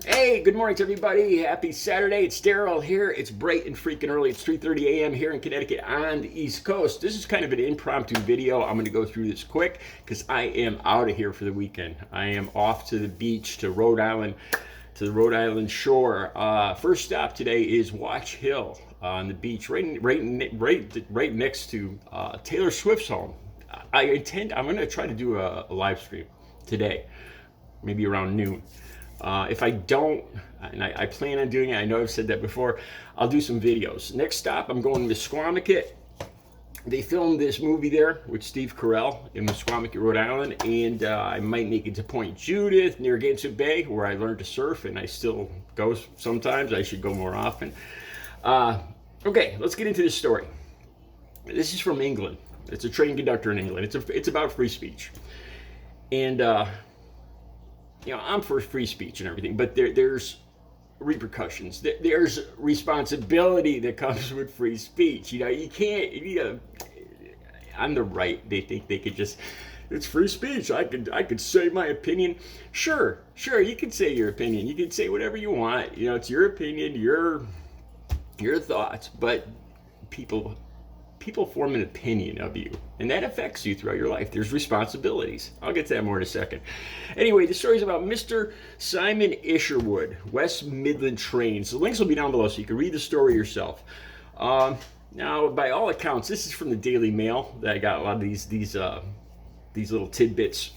Hey, good morning to everybody. Happy Saturday. It's Daryl here. It's bright and freaking early. It's 3:30 a.m. here in Connecticut on the East Coast. This is kind of an impromptu video. I'm going to go through this quick because I am out of here for the weekend. I am off to the beach, to Rhode Island, to the Rhode Island shore. First stop today is Watch Hill on the beach, right next to Taylor Swift's home. I'm going to try to do a live stream today, maybe around noon. If I don't, and I plan on doing it, I know I've said that before, I'll do some videos. Next stop, I'm going to Squamicut. They filmed this movie there with Steve Carell in Squamicut, Rhode Island, and I might make it to Point Judith, Narragansett Bay, where I learned to surf, and I still go sometimes. I should go more often. Okay, let's get into this story. This is from England. It's a train conductor in England. It's about free speech. And I'm for free speech and everything, but there's repercussions. There's responsibility that comes with free speech. You can't. On the right, they think they could just. It's free speech. I could say my opinion. Sure. You can say your opinion. You can say whatever you want. It's your opinion, your thoughts. But people form an opinion of you, and that affects you throughout your life. There's responsibilities. I'll get to that more in a second. Anyway, the story is about Mr. Simon Isherwood, West Midland Trains. The links will be down below so you can read the story yourself. Now, by all accounts, this is from the Daily Mail. That I got a lot of these little tidbits.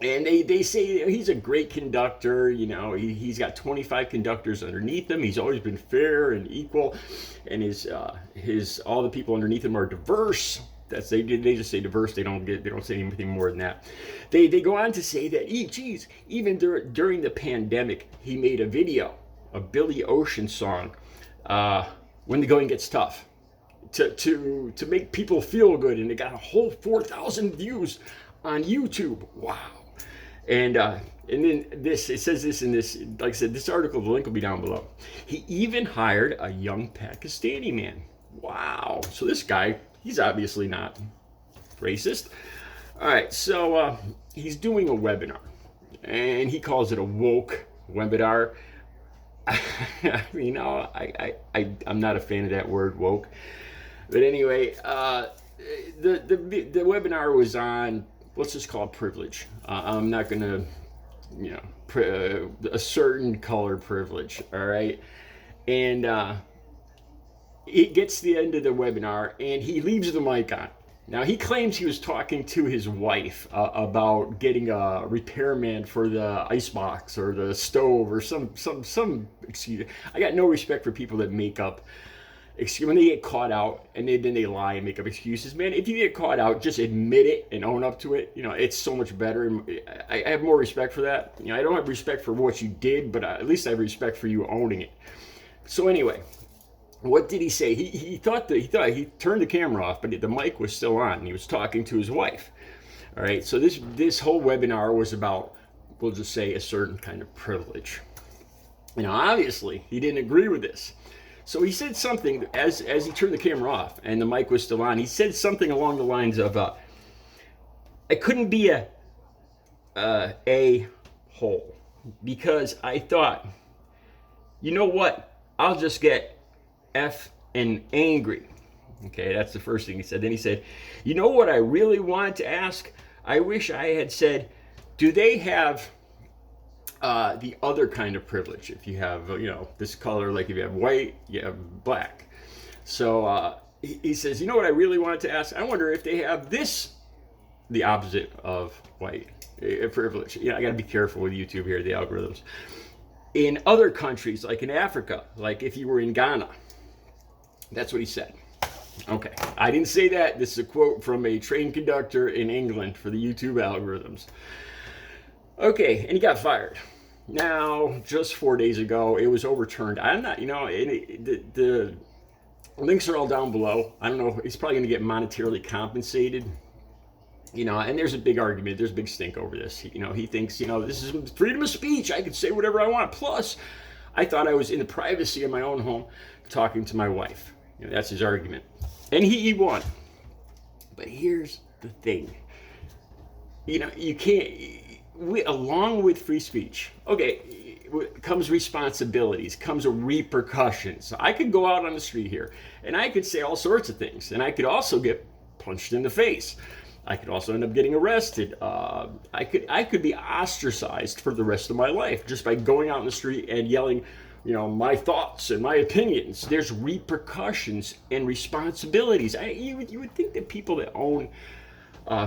And they say he's a great conductor. He's got 25 conductors underneath him. He's always been fair and equal, and his all the people underneath him are diverse. They just say diverse. They don't say anything more than that. They go on to say that even during the pandemic, he made a video, a Billy Ocean song, when the going gets tough, to make people feel good, and it got a whole 4,000 views on YouTube. Wow. And then it says this in this, like I said, this article, the link will be down below. He even hired a young Pakistani man. Wow. So this guy, he's obviously not racist. All right, so he's doing a webinar, and he calls it a woke webinar. I'm not a fan of that word, woke. But anyway, the webinar was on, let's just call it privilege. I'm not going to, a certain color privilege, all right? And it gets to the end of the webinar, and he leaves the mic on. Now, he claims he was talking to his wife about getting a repairman for the icebox or the stove or some excuse. I got no respect for people that make up when they get caught out and then they lie and make up excuses. Man, if you get caught out, just admit it and own up to it. It's so much better. And I have more respect for that. I don't have respect for what you did, but at least I have respect for you owning it. So anyway, what did he say? He thought he turned the camera off, but the mic was still on, and he was talking to his wife. All right, so this whole webinar was about, we'll just say, a certain kind of privilege. Obviously, he didn't agree with this. So he said something as he turned the camera off and the mic was still on. He said something along the lines of, "I couldn't be a hole because I thought, you know what? I'll just get F and angry." Okay, that's the first thing he said. Then he said, "You know what I really wanted to ask? I wish I had said, do they have the other kind of privilege? If you have, this color, like if you have white, you have black." So he says, "You know what I really wanted to ask? I wonder if they have this, the opposite of white privilege." I got to be careful with YouTube here, the algorithms. "In other countries, like in Africa, like if you were in Ghana." That's what he said. Okay, I didn't say that. This is a quote from a train conductor in England for the YouTube algorithms. Okay, and he got fired. Now, just 4 days ago, it was overturned. I'm not, the links are all down below. I don't know, he's probably going to get monetarily compensated. And there's a big argument, there's a big stink over this. He thinks, this is freedom of speech. I can say whatever I want. Plus, I thought I was in the privacy of my own home talking to my wife. That's his argument. And he won. But here's the thing. You can't, along with free speech. Okay, comes responsibilities, comes repercussions. I could go out on the street here and I could say all sorts of things, and I could also get punched in the face. I could also end up getting arrested. I could be ostracized for the rest of my life just by going out in the street and yelling, my thoughts and my opinions. There's repercussions and responsibilities. You would think that people that own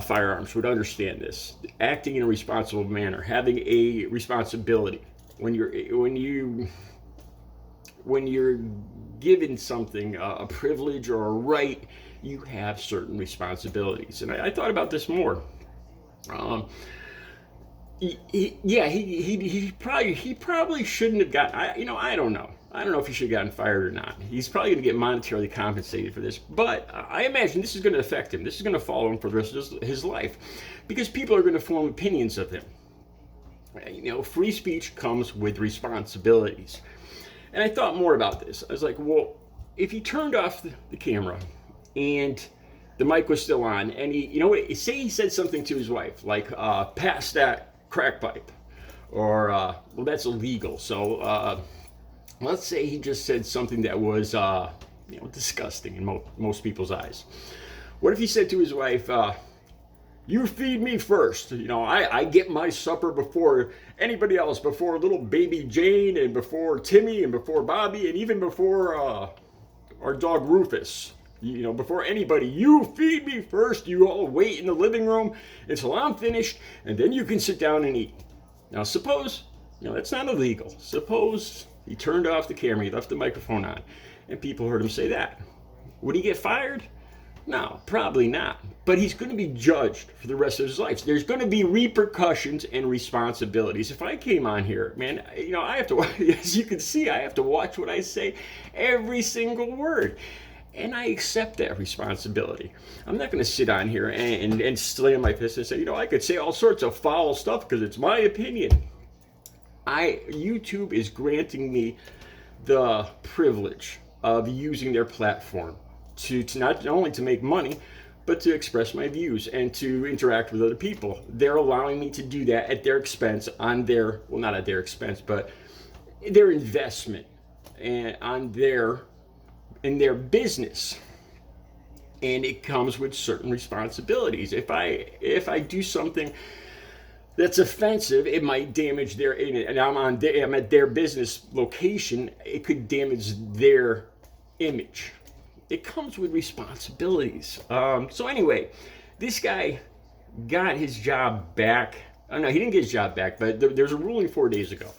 firearms would understand this. Acting in a responsible manner, having a responsibility. When you're given something, a privilege or a right, you have certain responsibilities. And I thought about this more. He probably shouldn't have gotten. I don't know. I don't know if he should have gotten fired or not. He's probably going to get monetarily compensated for this, but I imagine this is going to affect him. This is going to follow him for the rest of his life, because people are going to form opinions of him. Free speech comes with responsibilities. And I thought more about this. I was like, well, if he turned off the camera and the mic was still on, and say he said something to his wife, like, pass that crack pipe, or, well, that's illegal. So, let's say he just said something that was, disgusting in most people's eyes. What if he said to his wife, you feed me first. I get my supper before anybody else, before little baby Jane, and before Timmy, and before Bobby, and even before our dog Rufus. Before anybody. You feed me first. You all wait in the living room until I'm finished, and then you can sit down and eat. Now, suppose, that's not illegal. Suppose he turned off the camera, he left the microphone on, and people heard him say that. Would he get fired? No, probably not. But he's going to be judged for the rest of his life. There's going to be repercussions and responsibilities. If I came on here, man, I have to, as you can see, I have to watch what I say, every single word. And I accept that responsibility. I'm not going to sit on here and slam my fist and say, I could say all sorts of foul stuff because it's my opinion. YouTube is granting me the privilege of using their platform to not only to make money, but to express my views and to interact with other people. They're allowing me to do that at their expense, not at their expense, but their investment and in their business. And it comes with certain responsibilities. If I do something that's offensive, it might damage and I'm at their business location, it could damage their image. It comes with responsibilities. So anyway, this guy got his job back. Oh no, he didn't get his job back, but there's a ruling 4 days ago,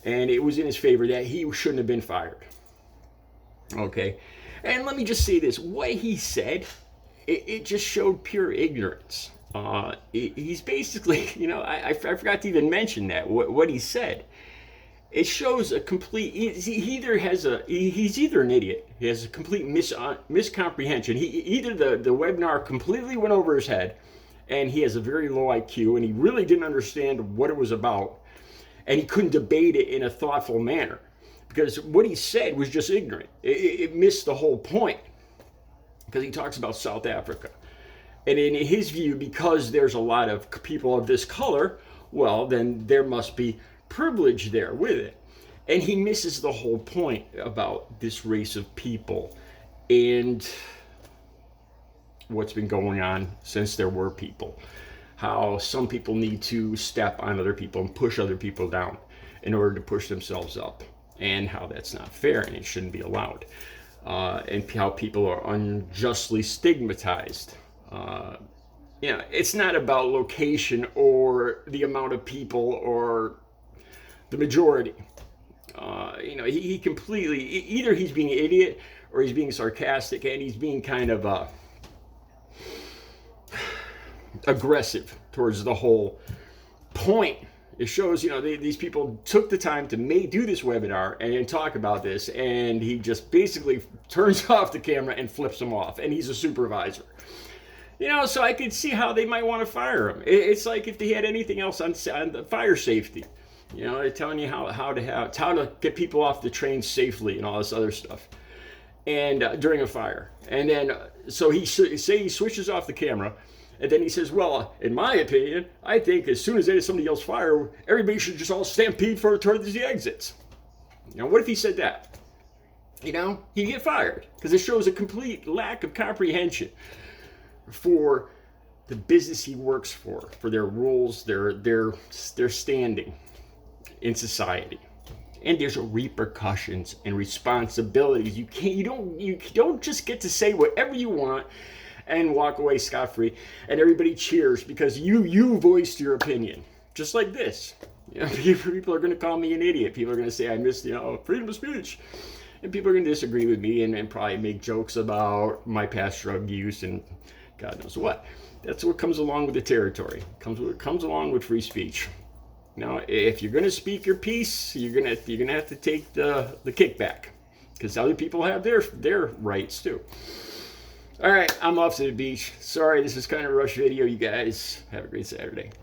and it was in his favor that he shouldn't have been fired. Okay, and let me just say this: what he said, it just showed pure ignorance. He's basically, I forgot to even mention that what he said. It shows a complete. He's either an idiot. He has a complete miscomprehension. Either the webinar completely went over his head, and he has a very low IQ, and he really didn't understand what it was about, and he couldn't debate it in a thoughtful manner, because what he said was just ignorant. It missed the whole point, because he talks about South Africa, and in his view, because there's a lot of people of this color, well, then there must be privilege there with it. And he misses the whole point about this race of people and what's been going on since there were people. How some people need to step on other people and push other people down in order to push themselves up, and how that's not fair and it shouldn't be allowed. And how people are unjustly stigmatized. It's not about location or the amount of people or the majority. He completely, either he's being an idiot or he's being sarcastic, and he's being kind of aggressive towards the whole point. It shows, these people took the time to do this webinar and talk about this, and he just basically turns off the camera and flips them off, and he's a supervisor. So I could see how they might want to fire him. It's like if they had anything else on the fire safety. They're telling you how to get people off the train safely and all this other stuff, and during a fire. And then so he switches off the camera, And then he says, well, in my opinion, I think as soon as somebody yells fire, everybody should just all stampede towards the exits. What if he said that? He'd get fired because it shows a complete lack of comprehension for the business he works for their rules, their standing in society. And there's repercussions and responsibilities. You don't just get to say whatever you want and walk away scot-free and everybody cheers because you voiced your opinion. Just like this. People are going to call me an idiot. People are going to say I missed, freedom of speech. And people are going to disagree with me and probably make jokes about my past drug use and God knows what. That's what comes along with the territory. It comes along with free speech. Now, if you're going to speak your piece, you're going to have to take the kickback because other people have their rights too. All right, I'm off to the beach. Sorry, this is kind of a rush video. You guys have a great Saturday.